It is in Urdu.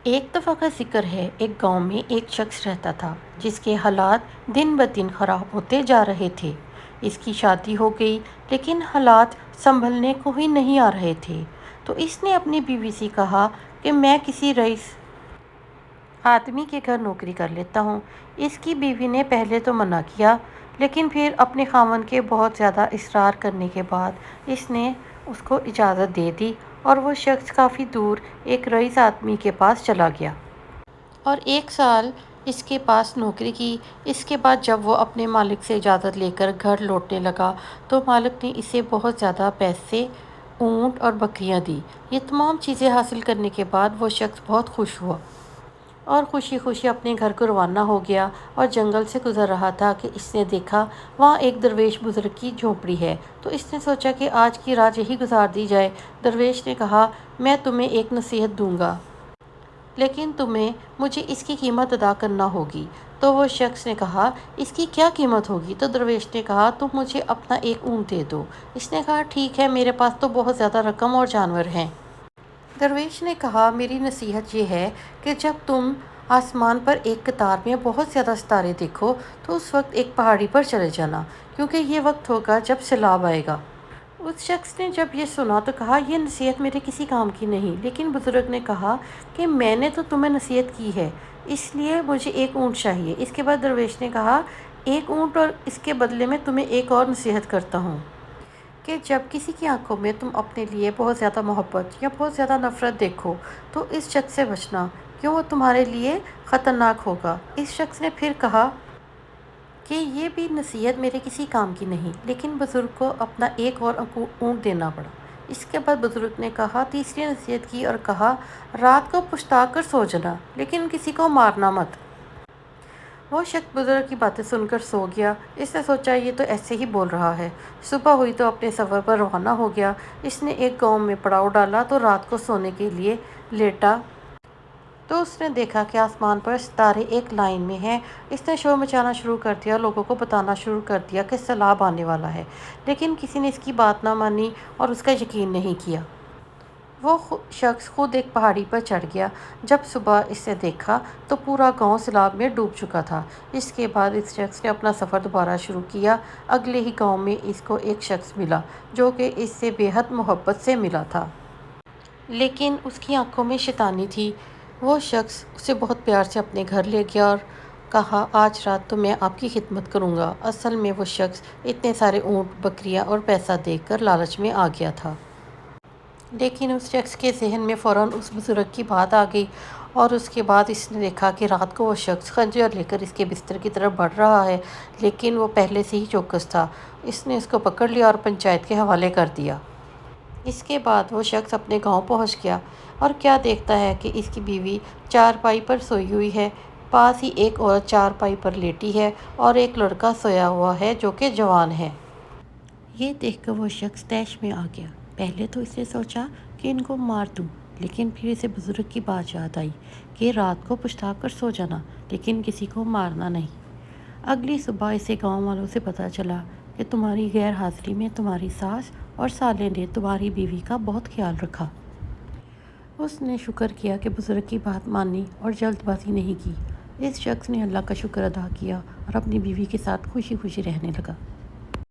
ایک دفعہ کا ذکر ہے، ایک گاؤں میں ایک شخص رہتا تھا جس کے حالات دن بدن خراب ہوتے جا رہے تھے۔ اس کی شادی ہو گئی لیکن حالات سنبھلنے کو ہی نہیں آ رہے تھے، تو اس نے اپنی بیوی سے کہا کہ میں کسی رئیس آدمی کے گھر نوکری کر لیتا ہوں۔ اس کی بیوی نے پہلے تو منع کیا، لیکن پھر اپنے خاوند کے بہت زیادہ اصرار کرنے کے بعد اس نے اس کو اجازت دے دی اور وہ شخص کافی دور ایک رئیس آدمی کے پاس چلا گیا اور 1 سال اس کے پاس نوکری کی۔ اس کے بعد جب وہ اپنے مالک سے اجازت لے کر گھر لوٹنے لگا تو مالک نے اسے بہت زیادہ پیسے، اونٹ اور بکریاں دی۔ یہ تمام چیزیں حاصل کرنے کے بعد وہ شخص بہت خوش ہوا اور خوشی خوشی اپنے گھر کو روانہ ہو گیا اور جنگل سے گزر رہا تھا کہ اس نے دیکھا وہاں ایک درویش بزرگ کی جھونپڑی ہے، تو اس نے سوچا کہ آج کی رات یہی گزار دی جائے۔ درویش نے کہا، میں تمہیں ایک نصیحت دوں گا لیکن تمہیں مجھے اس کی قیمت ادا کرنا ہوگی۔ تو وہ شخص نے کہا، اس کی کیا قیمت ہوگی؟ تو درویش نے کہا، تم مجھے اپنا ایک اونٹ دے دو۔ اس نے کہا، ٹھیک ہے، میرے پاس تو بہت زیادہ رقم اور جانور ہیں۔ درویش نے کہا، میری نصیحت یہ ہے کہ جب تم آسمان پر ایک قطار میں بہت زیادہ ستارے دیکھو تو اس وقت ایک پہاڑی پر چلے جانا، کیونکہ یہ وقت ہوگا جب سیلاب آئے گا۔ اس شخص نے جب یہ سنا تو کہا، یہ نصیحت میرے کسی کام کی نہیں۔ لیکن بزرگ نے کہا کہ میں نے تو تمہیں نصیحت کی ہے، اس لیے مجھے ایک اونٹ چاہیے۔ اس کے بعد درویش نے کہا، ایک اونٹ اور اس کے بدلے میں تمہیں ایک اور نصیحت کرتا ہوں کہ جب کسی کی آنکھوں میں تم اپنے لیے بہت زیادہ محبت یا بہت زیادہ نفرت دیکھو تو اس شخص سے بچنا، کیوں وہ تمہارے لیے خطرناک ہوگا۔ اس شخص نے پھر کہا کہ یہ بھی نصیحت میرے کسی کام کی نہیں، لیکن بزرگ کو اپنا ایک اور اونٹ دینا پڑا۔ اس کے بعد بزرگ نے کہا، تیسری نصیحت کی اور کہا، رات کو پچھتا کر سو جانا لیکن کسی کو مارنا مت۔ وہ شخص بزرگ کی باتیں سن کر سو گیا۔ اس نے سوچا، یہ تو ایسے ہی بول رہا ہے۔ صبح ہوئی تو اپنے سفر پر روانہ ہو گیا۔ اس نے ایک گاؤں میں پڑاؤ ڈالا تو رات کو سونے کے لیے لیٹا تو اس نے دیکھا کہ آسمان پر ستارے ایک لائن میں ہیں۔ اس نے شور مچانا شروع کر دیا اور لوگوں کو بتانا شروع کر دیا کہ سیلاب آنے والا ہے، لیکن کسی نے اس کی بات نہ مانی اور اس کا یقین نہیں کیا۔ وہ شخص خود ایک پہاڑی پر چڑھ گیا۔ جب صبح اس نے دیکھا تو پورا گاؤں سیلاب میں ڈوب چکا تھا۔ اس کے بعد اس شخص نے اپنا سفر دوبارہ شروع کیا۔ اگلے ہی گاؤں میں اس کو ایک شخص ملا جو کہ اس سے بے حد محبت سے ملا تھا، لیکن اس کی آنکھوں میں شیطانی تھی۔ وہ شخص اسے بہت پیار سے اپنے گھر لے گیا اور کہا، آج رات تو میں آپ کی خدمت کروں گا۔ اصل میں وہ شخص اتنے سارے اونٹ، بکریاں اور پیسہ دیکھ کر لالچ میں آ گیا تھا، لیکن اس شخص کے ذہن میں فوراً اس بزرگ کی بات آ گئی اور اس کے بعد اس نے دیکھا کہ رات کو وہ شخص خنجر لے کر اس کے بستر کی طرف بڑھ رہا ہے، لیکن وہ پہلے سے ہی چوکس تھا۔ اس نے اس کو پکڑ لیا اور پنچایت کے حوالے کر دیا۔ اس کے بعد وہ شخص اپنے گاؤں پہنچ گیا اور کیا دیکھتا ہے کہ اس کی بیوی چارپائی پر سوئی ہوئی ہے، پاس ہی ایک عورت چارپائی پر لیٹی ہے اور ایک لڑکا سویا ہوا ہے جو کہ جوان ہے۔ یہ دیکھ کر وہ شخص طیش میں آ گیا۔ پہلے تو اس نے سوچا کہ ان کو مار دوں، لیکن پھر اسے بزرگ کی بات یاد آئی کہ رات کو پچھتا کر سو جانا لیکن کسی کو مارنا نہیں۔ اگلی صبح اسے گاؤں والوں سے پتہ چلا کہ تمہاری غیر حاضری میں تمہاری ساس اور سالے نے تمہاری بیوی کا بہت خیال رکھا۔ اس نے شکر کیا کہ بزرگ کی بات مانی اور جلد بازی نہیں کی۔ اس شخص نے اللہ کا شکر ادا کیا اور اپنی بیوی کے ساتھ خوشی خوشی رہنے لگا۔